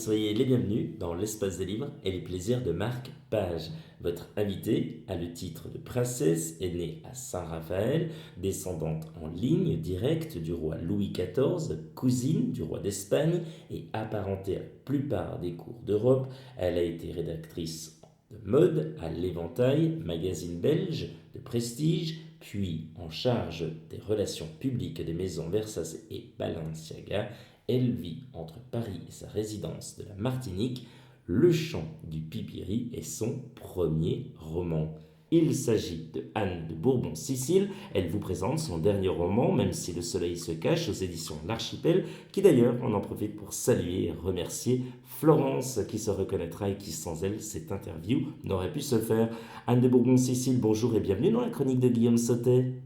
soyez les bienvenus dans l'espace des livres et les plaisirs de Marc Page. Votre invitée a le titre de princesse, est née à Saint-Raphaël, descendante en ligne directe du roi Louis XIV, cousine du roi d'Espagne et apparentée à la plupart des cours d'Europe. Elle a été rédactrice de mode à l'Éventail, magazine belge de prestige, puis en charge des relations publiques des maisons Versace et Balenciaga. Elle vit entre Paris et sa résidence de la Martinique. Le Chant du Pipiri est son premier roman. Il s'agit de Anne de Bourbon-Sicile. Elle vous présente son dernier roman, Même si le soleil se cache, aux éditions L'Archipel, qui d'ailleurs, on en profite pour saluer et remercier Florence, qui se reconnaîtra et qui, sans elle, cette interview n'aurait pu se faire. Anne de Bourbon-Sicile, bonjour et bienvenue dans la chronique de Guillaume Sautet.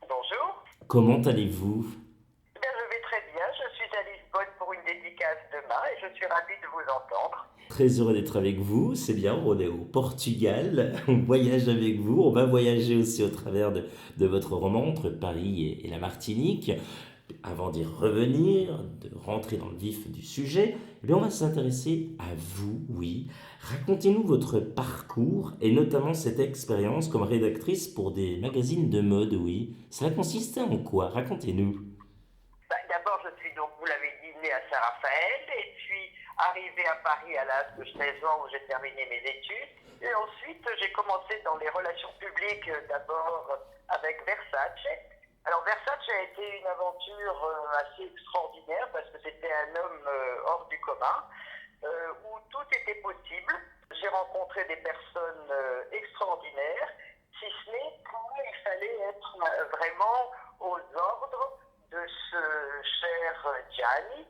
Bonjour. Comment allez-vous ? Je vais très bien. Je suis à Lisbonne pour une dédicace demain et je suis ravie de vous entendre. Très heureux d'être avec vous, c'est bien, on est au Portugal, on voyage avec vous, on va voyager aussi au travers de votre roman entre Paris et la Martinique. Avant d'y revenir, de rentrer dans le vif du sujet, eh bien on va s'intéresser à vous, oui. Racontez-nous votre parcours et notamment cette expérience comme rédactrice pour des magazines de mode, oui. Cela consistait en quoi? Racontez-nous. D'abord, je suis donc, vous l'avez dit, née à Saint-Raphaël et puis arrivée à Paris à l'âge de 16 ans où j'ai terminé mes études. Et ensuite, j'ai commencé dans les relations publiques, d'abord avec Versace. Alors Versace a été une aventure assez extraordinaire parce que c'était un homme hors du commun où tout était possible. J'ai rencontré des personnes extraordinaires, si ce n'est qu'il fallait être vraiment aux ordres de ce cher Gianni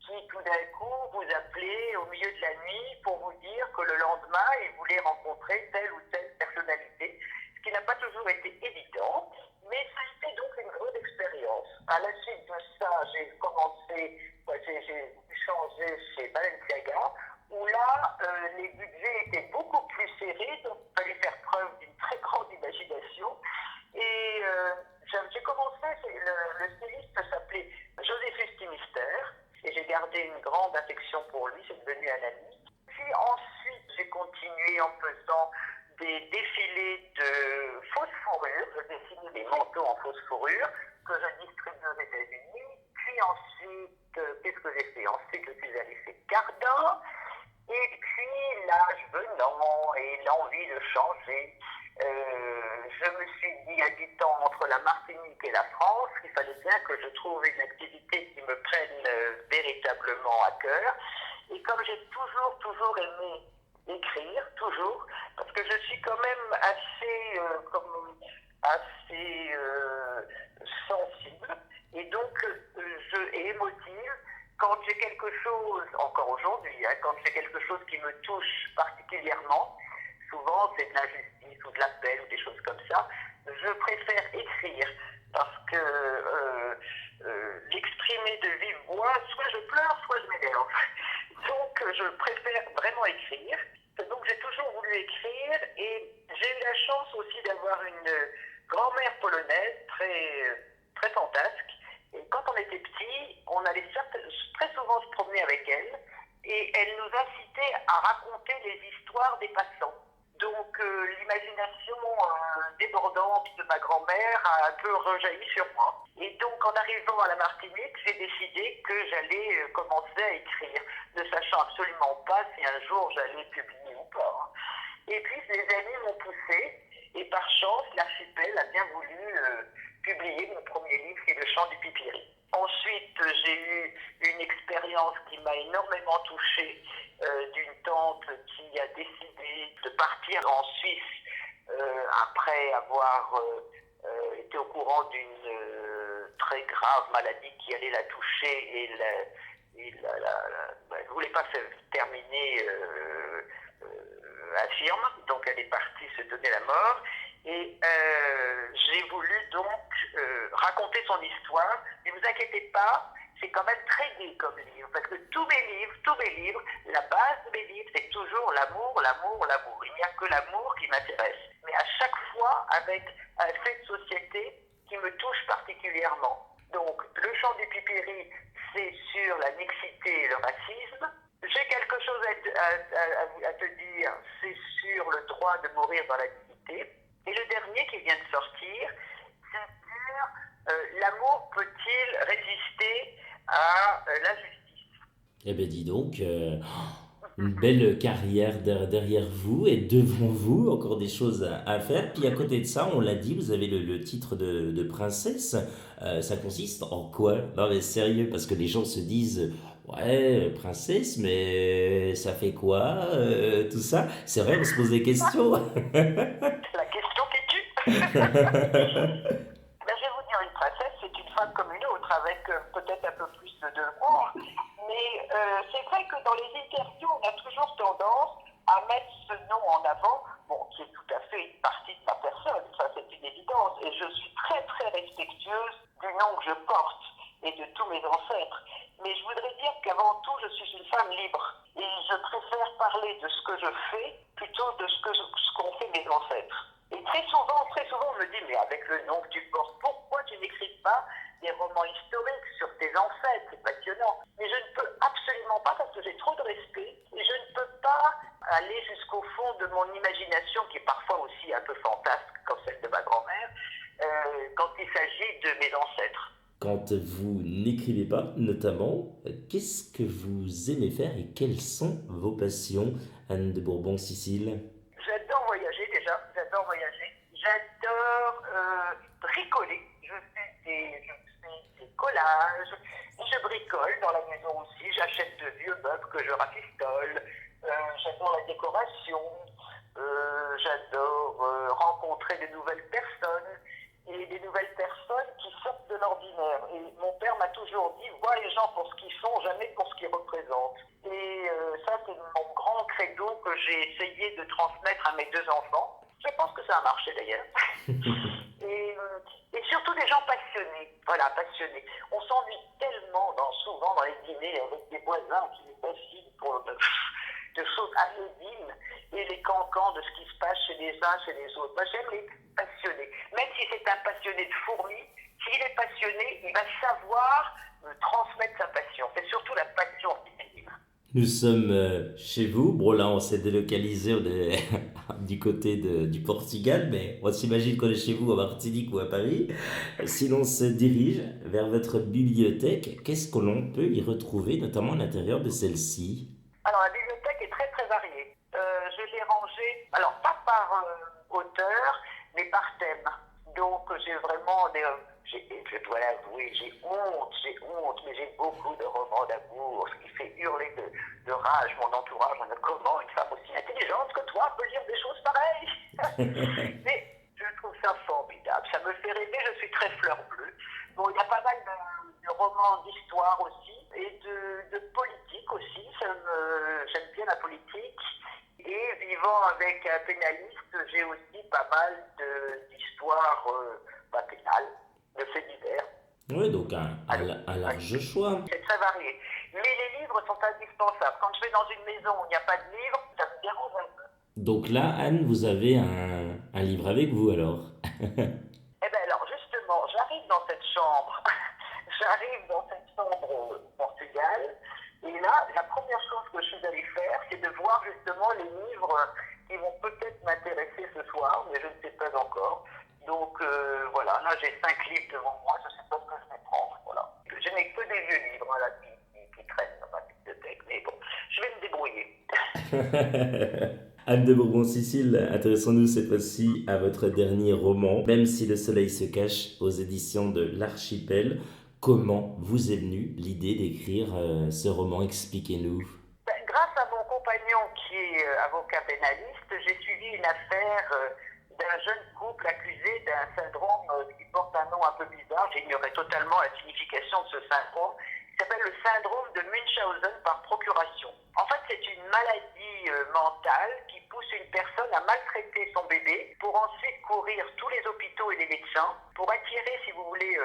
qui tout d'un coup vous appelait au milieu de la nuit pour vous dire que le lendemain il voulait rencontrer telle ou telle personnalité, ce qui n'a pas toujours été évident, mais ça a été donc une grande expérience. À la suite de ça, j'ai commencé, j'ai changé chez Balenciaga, où là, les budgets étaient beaucoup plus serrés, donc il fallait faire preuve d'une très grande imagination. Et j'ai commencé, le styliste s'appelait Joséphus Timister, et j'ai gardé une grande affection pour lui, c'est devenu un ami. Puis ensuite, j'ai continué en faisant des défilés de fausses fourrures. Je dessinais des manteaux en fausse fourrure que je distribuais aux États-Unis. Puis ensuite, qu'est-ce que j'ai fait? Ensuite, je suis allé chez Cardin. Et puis, l'âge venant et l'envie de changer, je me suis dit, habitant entre la Martinique et la France, qu'il fallait bien que je trouve une activité qui me prenne véritablement à cœur. Et comme j'ai toujours aimé écrire, toujours, parce que je suis quand même assez sensible, et donc et émotive. Quand j'ai quelque chose, encore aujourd'hui, quand j'ai quelque chose qui me touche particulièrement, souvent c'est de l'injustice ou de la peine ou des choses comme ça, je préfère écrire parce que l'exprimer de vive voix, soit je pleure, soit je m'énerve. Donc je préfère vraiment écrire. Donc j'ai toujours voulu écrire et j'ai eu la chance aussi d'avoir une grand-mère polonaise très fantasque. Et quand on était petit, on allait très souvent se promener avec elle et elle nous incitait à raconter les histoires des passants. Donc l'imagination débordante de ma grand-mère a un peu rejailli sur moi. Et donc en arrivant à la Martinique, j'ai décidé que j'allais commencer à écrire, ne sachant absolument pas si un jour j'allais publier ou pas. Et puis les amis m'ont poussé et par chance, l'Archipel a bien voulu publier mon premier livre qui est Le Chant du Pipiri. Ensuite, j'ai eu une expérience qui m'a énormément touchée d'une tante qui a décidé de partir en Suisse après avoir été au courant d'une très grave maladie qui allait la toucher et elle ne voulait pas se terminer infirme, donc elle est partie se donner la mort. Et j'ai voulu donc raconter son histoire. Ne vous inquiétez pas, c'est quand même très gai comme livre, parce que tous mes livres, la base de mes livres, c'est toujours l'amour, l'amour, l'amour. Il n'y a que l'amour qui m'intéresse, mais à chaque fois avec un fait de société qui me touche particulièrement. Donc, Le Chant du Pipiri, c'est sur la mixité et le racisme. J'ai quelque chose à te dire, c'est sur le droit de mourir dans la dignité. Et le dernier qui vient de sortir, c'est sur l'amour peut-il résister à l'injustice. Eh bien, dis donc, une belle carrière derrière vous et devant vous, encore des choses à faire. Puis à côté de ça, on l'a dit, vous avez le titre de princesse. Ça consiste en quoi? Non mais sérieux, parce que les gens se disent, ouais, princesse, mais ça fait quoi? Tout ça. C'est vrai, on se pose des questions. La question qui tue. Ben, je vais vous dire, une princesse, c'est une femme comme une autre, avec peut-être un peu plus de devoirs. Mais c'est vrai que dans les interviews, on a toujours tendance à mettre ce nom en avant, bon, qui est tout à fait une partie de ma personne, ça c'est une évidence. Et je suis très très respectueuse du nom que je porte et de tous mes ancêtres. Mais je voudrais dire qu'avant tout, je suis une femme libre. Et je préfère parler de ce que je fais plutôt de ce qu'ont fait mes ancêtres. Et très souvent, je me dis, mais avec le nom que tu portes, pourquoi tu n'écris pas des romans historiques sur tes ancêtres? C'est passionnant. Mais je ne peux absolument pas, parce que j'ai trop de respect, et je ne peux pas aller jusqu'au fond de mon imagination, qui est parfois aussi un peu fantasque, comme celle de ma grand-mère, quand il s'agit de mes ancêtres. Quand vous n'écrivez pas, notamment, qu'est-ce que vous aimez faire et quelles sont vos passions, Anne de Bourbon-Sicile? J'adore voyager déjà, j'adore voyager. J'adore bricoler. Je fais des collages. Je bricole dans la maison aussi. J'achète de vieux meubles que je rafistole. J'adore la décoration. J'adore rencontrer de nouvelles personnes. Et des nouvelles personnes qui sortent de l'ordinaire. Et mon père m'a toujours dit, vois les gens pour ce qu'ils sont, jamais pour ce qu'ils représentent. Et ça, c'est mon grand credo que j'ai essayé de transmettre à mes deux enfants. Je pense que ça a marché d'ailleurs. et surtout des gens passionnés. Voilà, passionnés. On s'ennuie tellement souvent dans les dîners avec des voisins qui nous fascinent pour de choses anodines et les cancans de ce qui se passe chez les uns, chez les autres. Moi, j'aime les passionnés. Même si c'est un passionné de fourmis, s'il est passionné, il va savoir transmettre sa passion. C'est surtout la passion qui anime. Nous sommes chez vous. Bon, là, on s'est délocalisé, on est du côté du Portugal, mais on s'imagine qu'on est chez vous à Martinique ou à Paris. Si l'on se dirige vers votre bibliothèque, qu'est-ce que l'on peut y retrouver, notamment à l'intérieur de celle-ci? Alors, la bibliothèque est très très variée. Je l'ai rangée, alors pas par auteur, mais par thème. Donc, j'ai vraiment je dois l'avouer, j'ai honte, mais j'ai beaucoup de romans d'amour, ce qui fait hurler de rage mon entourage. Comment une femme aussi intelligente que toi peut lire des choses pareilles? Mais je trouve ça formidable, ça me fait rêver, je suis très fleur bleue. Bon, il y a pas mal de romans d'histoire aussi, et de politique aussi, j'aime bien la politique. Et vivant avec un pénaliste, j'ai aussi pas mal d'histoires pénales, de faits divers. Oui, donc un large choix. C'est très varié. Mais les livres sont indispensables. Quand je vais dans une maison où il n'y a pas de livres, ça me dérange un peu. Donc là, Anne, vous avez un livre avec vous alors? Eh bien alors justement, j'arrive dans cette chambre au Portugal, et là, la première chose que je suis allée faire, c'est de voir justement les livres qui vont peut-être m'intéresser ce soir, mais je ne sais pas encore. Donc voilà, là j'ai 5 livres devant moi, je ne sais pas ce que je vais prendre. Voilà. Je n'ai que des vieux livres là, qui traînent dans ma bibliothèque, mais bon, je vais me débrouiller. Anne de Bourbon-Sicile, intéressons-nous cette fois-ci à votre dernier roman, Même si le soleil se cache, aux éditions de l'Archipel. Comment vous est venue l'idée d'écrire ce roman? Expliquez-nous. Grâce à mon compagnon qui est avocat pénaliste, j'ai suivi une affaire d'un jeune couple accusé d'un syndrome qui porte un nom un peu bizarre. J'ignorais totalement la signification de ce syndrome. Il s'appelle le syndrome de Munchausen par procuration. En fait, c'est une maladie mentale qui pousse une personne à maltraiter son bébé pour ensuite courir tous les hôpitaux et les médecins pour attirer, si vous voulez,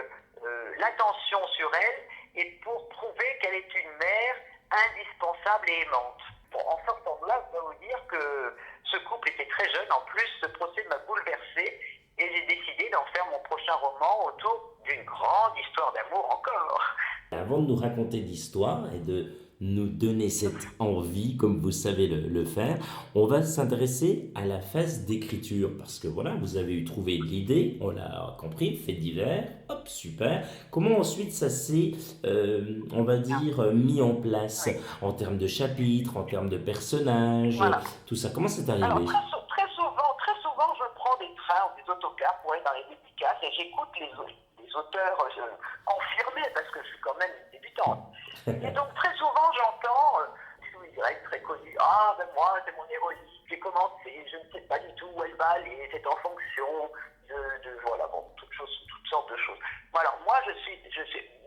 l'attention sur elle et pour prouver qu'elle est une mère indispensable et aimante. Bon, en sortant de là, je dois vous dire que ce couple était très jeune. En plus, ce procès m'a bouleversé et j'ai décidé d'en faire mon prochain roman autour d'une grande histoire d'amour encore. Avant de nous raconter l'histoire et de nous donner cette envie, comme vous savez le faire. On va s'intéresser à la phase d'écriture, parce que voilà, vous avez eu trouvé l'idée, on l'a compris, fait divers, hop, super. Comment ensuite ça s'est, on va Ah, dire, mis en place oui, en termes de chapitres, en termes de personnages, voilà. tout ça, comment c'est Alors, arrivé? très souvent, je prends des trains ou des autocars pour aller dans les dédicaces et j'écoute les auteurs confirmés parce que je suis quand même une débutante. Et donc, très souvent, j'entends des Grecs très connus. Ah, ben moi, c'est mon héroïne. J'ai commencé, je ne sais pas du tout où elle va aller. C'est en fonction voilà, bon, toutes sortes de choses. Bon, alors, moi,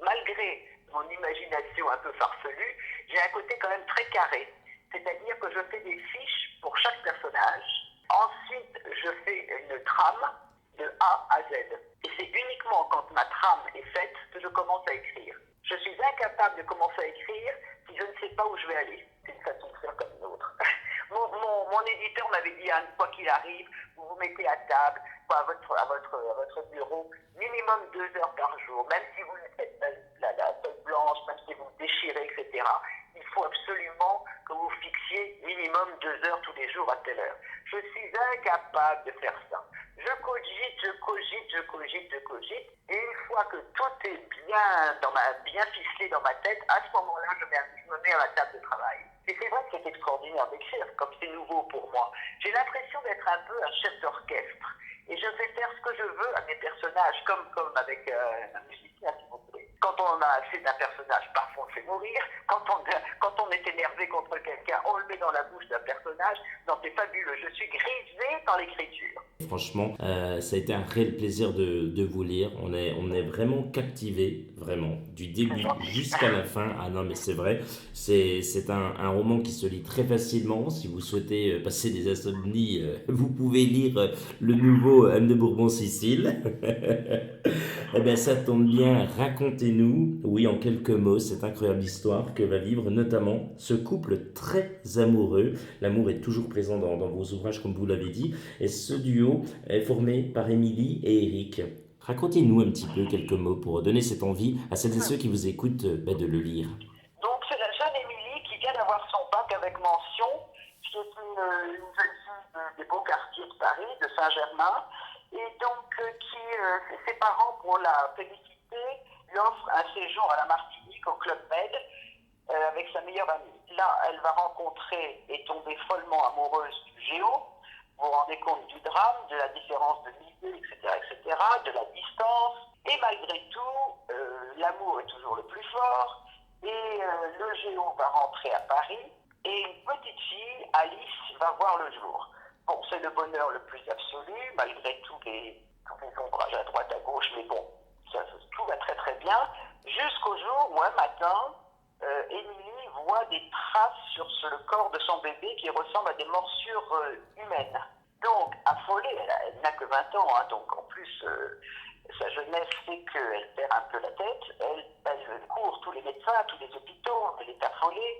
malgré mon imagination un peu farfelue, j'ai un côté quand même très carré. C'est-à-dire que je fais des fiches pour chaque personnage. Ensuite, je fais une trame de A à Z. Et c'est uniquement quand ma trame est faite que je commence à écrire. Je suis incapable de commencer à écrire si je ne sais pas où je vais aller. C'est une façon de faire comme une autre. Mon éditeur m'avait dit, Anne, quoi qu'il arrive, vous vous mettez à table, à votre bureau, minimum 2 heures par jour. Même si vous faites la feuille blanche, même si vous déchirez, etc. Il faut absolument que vous fixiez minimum 2 heures tous les jours à telle heure. Je suis incapable de faire ça. Je cogite, et une fois que tout est bien ficelé dans ma tête, à ce moment-là, je me mets à la table de travail. Et c'est vrai que c'est extraordinaire d'écrire, comme c'est nouveau pour moi. J'ai l'impression d'être un peu un chef d'orchestre. Et je fais faire ce que je veux à mes personnages, comme avec un musicien, si vous voulez. Quand on a assez d'un personnage, parfois on le fait mourir. Quand on est énervé contre quelqu'un, on le met dans la bouche d'un personnage. Non, c'est fabuleux. Je suis grisé par l'écriture. Franchement, ça a été un réel plaisir de vous lire. On est vraiment captivé, vraiment, du C'est début gentil. jusqu'à la fin. Ah non, mais c'est vrai, c'est un roman qui se lit très facilement. Si vous souhaitez passer des insomnies, vous pouvez lire le nouveau Anne de Bourbon-Sicile. Eh bien, ça tombe bien, racontez-nous, oui, en quelques mots, cette incroyable histoire que va vivre notamment ce couple très amoureux. L'amour est toujours présent dans vos ouvrages, comme vous l'avez dit. Et ce duo est formé par Émilie et Eric. Racontez-nous un petit peu quelques mots pour donner cette envie à celles et ceux qui vous écoutent de le lire. Donc, c'est la jeune Émilie qui vient d'avoir son bac avec mention. C'est une jeune fille des beaux quartiers de Paris, de Saint-Germain. Et donc, ses parents, pour la féliciter, lui offrent un séjour à la Martinique, au Club Med, avec sa meilleure amie. Là, elle va rencontrer et tomber follement amoureuse du Géo. Vous vous rendez compte du drame, de la différence de milieu, etc., de la distance. Et malgré tout, l'amour est toujours le plus fort. Et le Géo va rentrer à Paris. Et une petite fille, Alice, va voir le jour. Bon, c'est le bonheur le plus absolu, malgré tous les ombrages à droite, à gauche, mais bon, tout va très très bien. Jusqu'au jour où un matin, Émilie voit des traces sur le corps de son bébé qui ressemblent à des morsures humaines. Donc, affolée, elle n'a que 20 ans, hein, donc en plus, sa jeunesse fait qu'elle perd un peu la tête. Elle court tous les médecins, tous les hôpitaux, elle est affolée.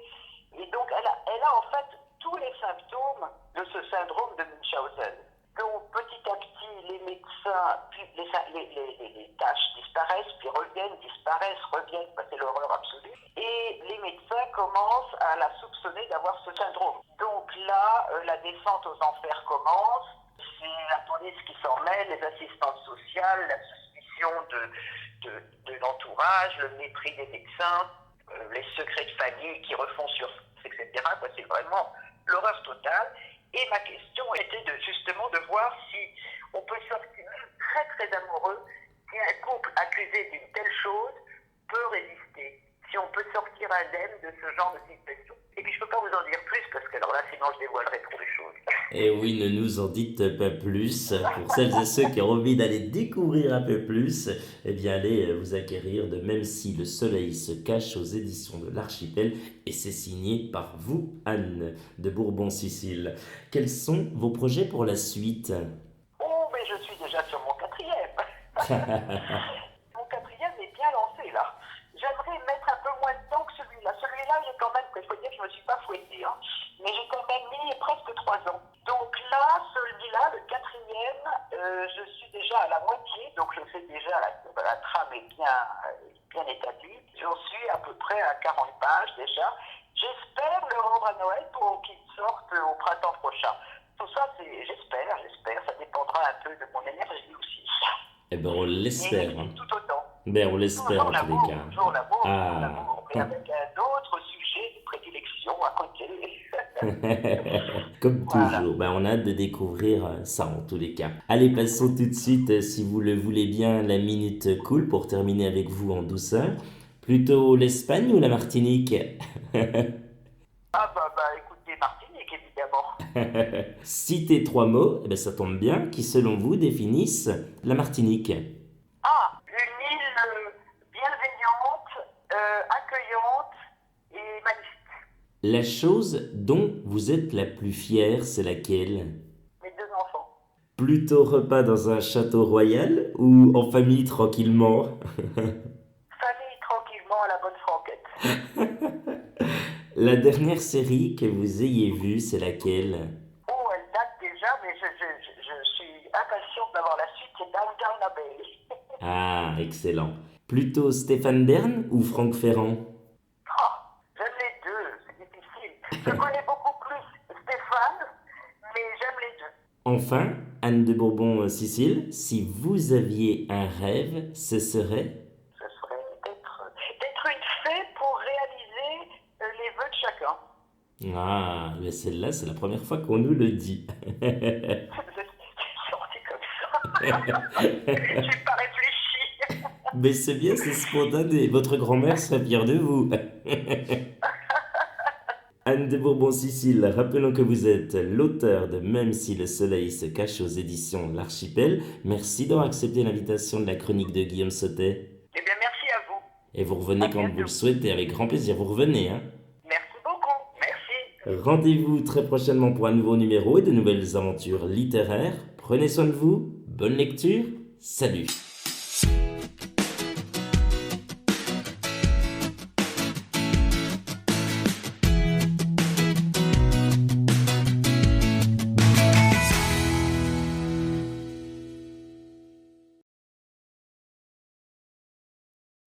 Et donc, elle a en fait tous les symptômes de ce syndrome de Munchausen. Donc, petit à petit, les médecins, puis les taches disparaissent, puis reviennent, disparaissent, reviennent, c'est l'horreur absolue. Et les médecins commencent à la soupçonner d'avoir ce syndrome. Donc là, la descente aux enfers commence. C'est la police qui s'en mêle, les assistantes sociales, la suspicion de l'entourage, le mépris des médecins, les secrets de famille qui refont surface, etc. C'est vraiment l'horreur totale. Et ma question était justement de voir si on peut sortir, très très amoureux, si un couple accusé d'une telle chose peut résister, si on peut sortir indemne de ce genre de situation. Et puis je ne peux pas vous en dire plus, parce que alors là, sinon je dévoilerai trop les choses. Et oui, ne nous en dites pas plus. Pour celles et ceux qui ont envie d'aller découvrir un peu plus, eh bien allez vous acquérir de Même si le soleil se cache aux éditions de l'Archipel et c'est signé par vous, Anne de Bourbon-Sicile. Quels sont vos projets pour la suite? Oh, mais je suis déjà sur mon quatrième. Mon quatrième est bien lancé là. J'aimerais mettre un peu moins de temps que celui-là. Celui-là, j'ai quand même, il faut dire que je ne me suis pas fouettée, hein, mais j'ai quand même mis presque 3 ans. Donc là, celui-là, le quatrième, je suis déjà à la moitié, donc je sais déjà, la trame est bien établie. J'en suis à peu près à 40 pages déjà. Noël pour qu'il sorte au printemps prochain. Tout ça, j'espère, ça dépendra un peu de mon énergie aussi. Eh ben, on Et l'espère, hein. tout autant. Ben, on l'espère Toujours en tous les l'amour, cas. toujours l'amour, toujours Ah. l'amour, mais avec un autre sujet de prédilection à côté. Comme Voilà. toujours, ben, on a hâte de découvrir ça en tous les cas. Allez, passons tout de suite, si vous le voulez bien, la minute cool pour terminer avec vous en douceur. Plutôt l'Espagne ou la Martinique? Ah bah écoutez, Martinique évidemment. Citez trois mots, eh ben, ça tombe bien, qui selon vous définissent la Martinique. Ah, une île bienveillante, accueillante et magnifique. La chose dont vous êtes la plus fière, c'est laquelle? Mes deux enfants. Plutôt repas dans un château royal ou en famille tranquillement? Famille tranquillement à la bonne franquette. La dernière série que vous ayez vue, c'est laquelle? Oh, elle date déjà, mais je suis impatiente d'avoir la suite, c'est Downtown Abbey. Ah, excellent. Plutôt Stéphane Bern ou Franck Ferrand? Ah, j'aime les deux, c'est difficile. Je connais beaucoup plus Stéphane, mais j'aime les deux. Enfin, Anne de Bourbon-Sicile, si vous aviez un rêve, ce serait? Ce serait d'être une fée pour réaliser les vœux de chacun. Ah, mais celle-là, c'est la première fois qu'on nous le dit. C'est sorti comme ça. J'ai pas réfléchi. Mais c'est bien, c'est spontané. Votre grand-mère serait fière de vous. Anne de Bourbon-Sicile, rappelons que vous êtes l'auteur de Même si le soleil se cache aux éditions L'Archipel. Merci d'avoir accepté l'invitation de la chronique de Guillaume Sautet. Eh bien, merci à vous. Et vous revenez À quand vous bientôt. le souhaitez, avec grand plaisir. Vous revenez, hein. Merci beaucoup. Merci. Rendez-vous très prochainement pour un nouveau numéro et de nouvelles aventures littéraires. Prenez soin de vous. Bonne lecture. Salut.